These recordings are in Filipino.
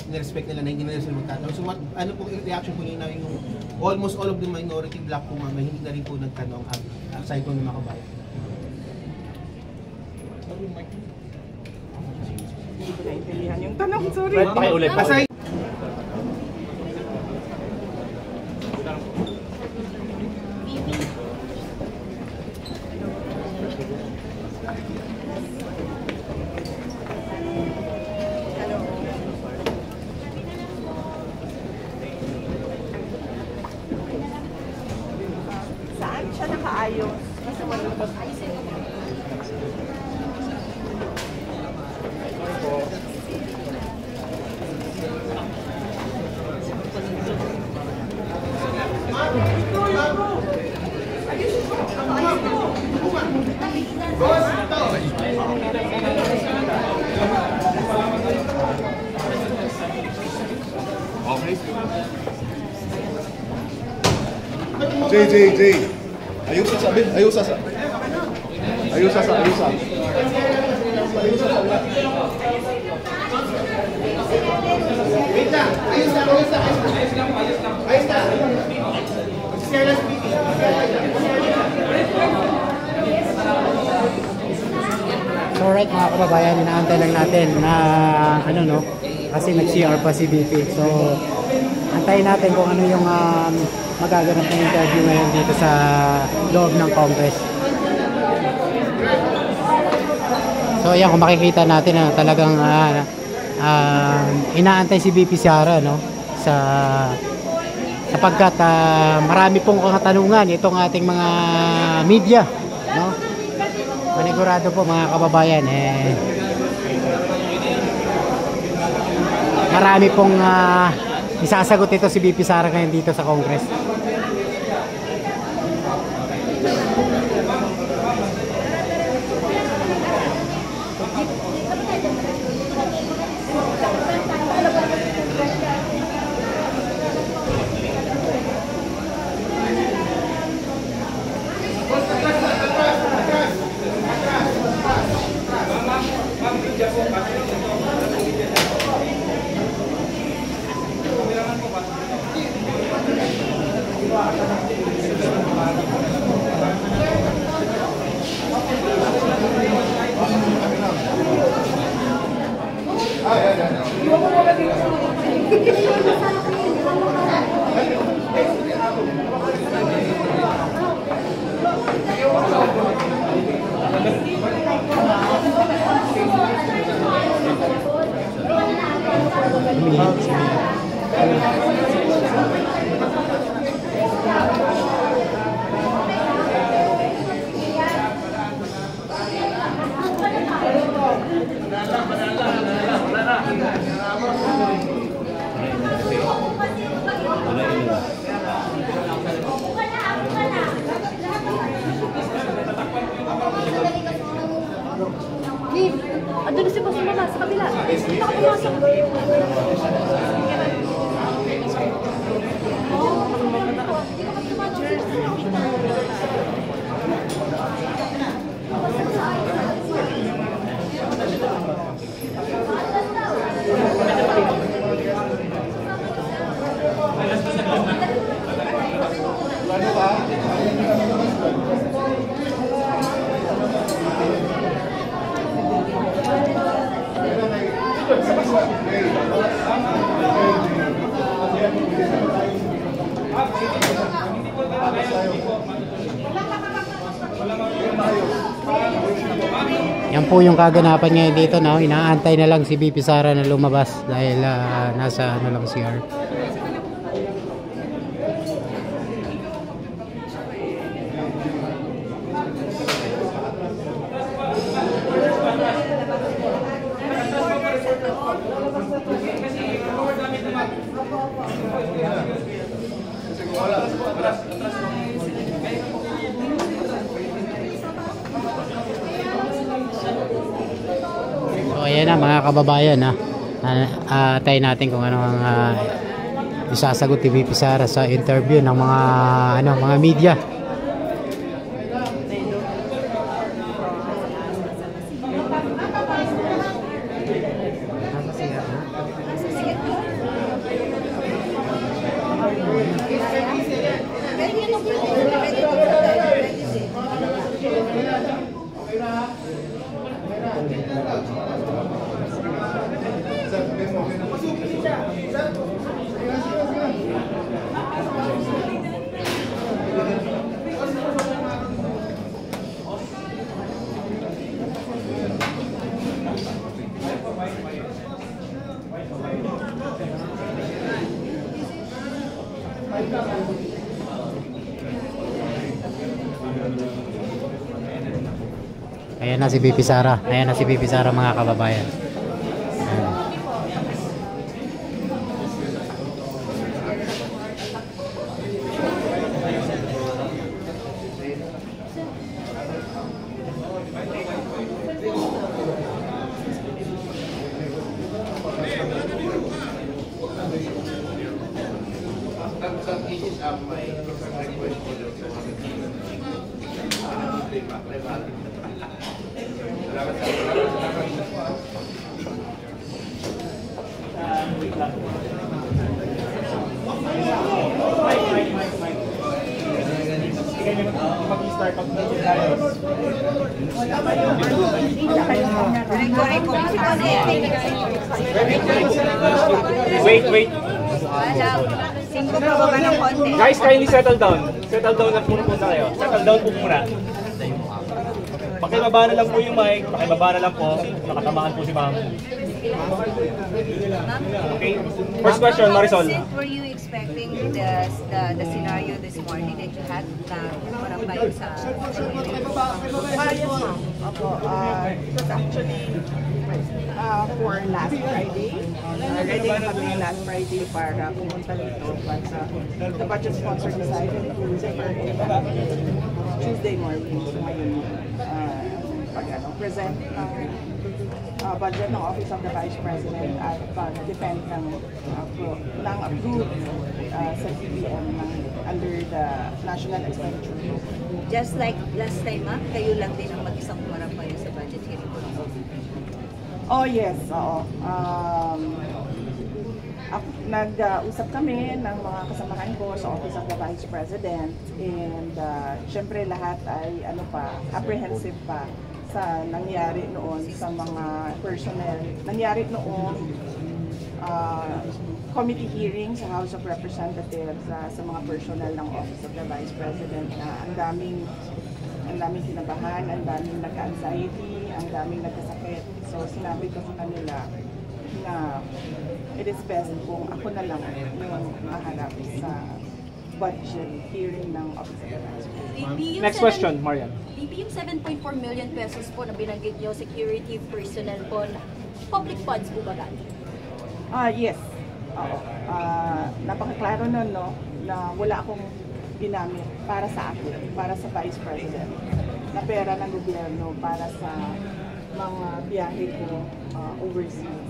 nirespect nila na hindi na sila magtatanong. So ano pong reaction po niyo na yung almost all of the minority black po ma'am, hindi na rin po nagtanong aside po ng mga kabayan? Hindi ko naintindihan yung tanong, sorry. Pakiulit. Saan siya nakaayos? Kasi malungkot. Jay. Ayusa sa. Wait lang! Ayos na! Sierra speaking. So right mga kababayan, inaantay lang natin na kasi nag-CR pa si BP. So antayin natin kung ano yung magaganap na interview ngayon dito sa loob ng Congress. So ayan, kung makikita natin na talagang inaantay si BP Sara, no, sapagkat marami pong katanungan itong ating mga media, no. Panigurado po mga kababayan, marami pong isasagot ito si BP Sara ngayon dito sa Congress. Andun na si Boss Mama sa kabila. Hindi ka pumasok. Yan po yung kaganapan ngayon dito, no? Inaantay na lang si BP Sara na lumabas dahil nasa lang CR. So ayan na mga kababayan, tayo natin kung ano ang isasagot ni BP Sara sa interview ng mga media. Ayan na si VP Sara. Ayan na si VP Sara mga kababayan. Ayan. Wait. Singko pa ba ng konti? Guys, kindly settle down. Settle down lang muna kayo. Settle down po muna. Pakibaba na lang po yung mic. Pakibaba na lang po. Nakatamaan po si ma'am. Okay. First question, Marisol. Were you expecting the scenario this morning that you had na marambay sa Yes, ma'am. Opo. It was actually for last Friday. Ready na kami last Friday para pumunta dito. But the budget sponsor decided to defer it Tuesday morning. So ngayon, present ng budget ng Office of the Vice President at defend ng approved sa CBM under the National Expenditure. just like last time, kayo lang din ang mag-isang marambay sa budget hearing po ng OVP? Oh yes, oo. Nag-usap kami ng mga kasamahan ko sa Office of the Vice President and syempre lahat ay apprehensive pa sa nangyari noon sa mga personnel. Nangyari noon committee hearing sa House of Representatives sa mga personnel ng Office of the Vice President na ang daming kinabahan, ang daming nagka-anxiety, ang daming nagkasakit. So sinabi ko sa kanila na it is best kung ako na lang yung maharap sa budget hearing ng Office of the Vice President. Next question, Marian. VP, yung 7.4 million pesos po na binanggit nyo, security personnel po, public funds po ba galing? Yes. Oo. Napakaklaro nun, no, na wala akong ginamit para sa akin, para sa Vice President, na pera ng gobyerno para sa mga biyahe ko overseas.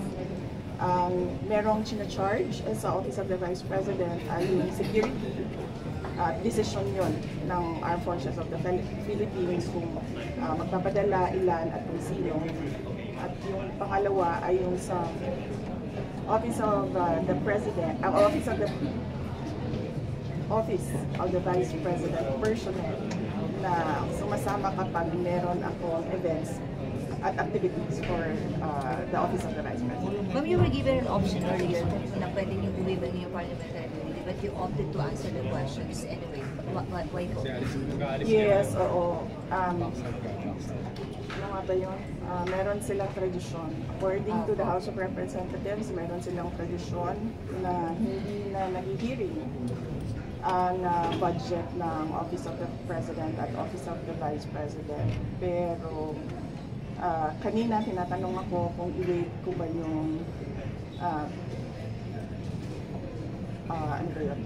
Merong charge sa Office of the Vice President ay yung security decision yun ng Armed Forces of the Philippines kung magpapadala, ilan at kung sino. At yung pangalawa ay yung sa Office of the President, Office of the Vice President personnel na sumasama kapag meron akong events at activities for the Office of the Vice President. Ma'am, you were given an option earlier na pwede niyo uwiban yung parliamentary immunity, but you opted to answer the questions anyway. Why po? Yes, oo. Ano nga ba yun? Meron silang tradisyon. According to the House of Representatives, meron silang tradisyon na hindi na nag-hearing ang budget ng Office of the President at Office of the Vice President. Pero kanina tinatanong ako kung i-waive ko ba yung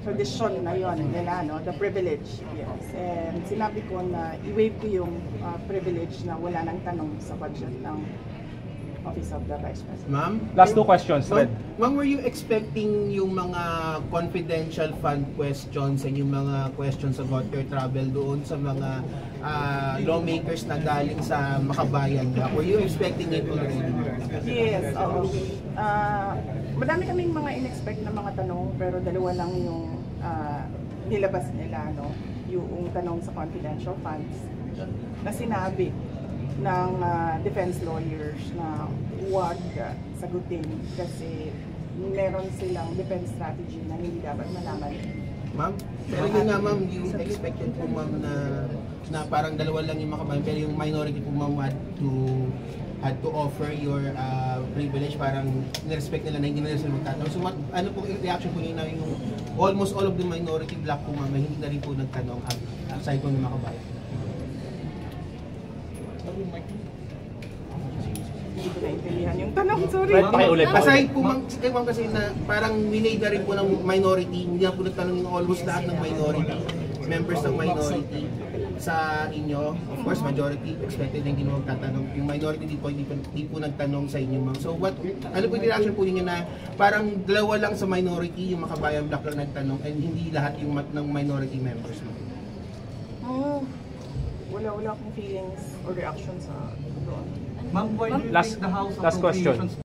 tradisyon na yun nila, no? The privilege, yes. And sinabi ko na i-waive ko yung privilege na wala nang tanong sa budget ng Office of the Vice President. Ma'am? Last two questions, Red. Ma'am, were you expecting yung mga confidential fund questions and yung mga questions about your travel doon sa mga lawmakers na galing sa Makabayan? Were you expecting it already? Yes, oo. Madami kaming mga in-expect na mga tanong pero dalawa lang yung nilabas nila, no? Yung tanong sa confidential funds na sinabi ng defense lawyers na huwag sagutin kasi meron silang defense strategy na hindi dapat malaman. Ma'am, pero yun nga ma'am, yung expected po ma'am na parang dalawa lang yung Makabayan pero yung minority po ma'am had to offer your privilege, parang nirespect nila na hindi nila sila magtatanong. So ano po reaction po niyo na yung almost all of the minority black po ma'am, hindi na rin po nagtanong aside po ng mga kabayan? Hindi ko naintindihan yung tanong, sorry. Pakiulit. Aside po ma'am, kasi na parang minade na rin po ng minority, hindi na po nagtanong yung almost lahat ng minority, members ng minority sa inyo. Of course, majority expected na hindi mo magtatanong. Yung minority hindi po nagtanong sa inyo ma'am. So ano po yung reaction po ninyo na parang dalawa lang sa minority, yung makabayan black lang nagtanong and hindi lahat yung ng minority members ma'am? Wala akong feelings or reaction sa doon. Last question.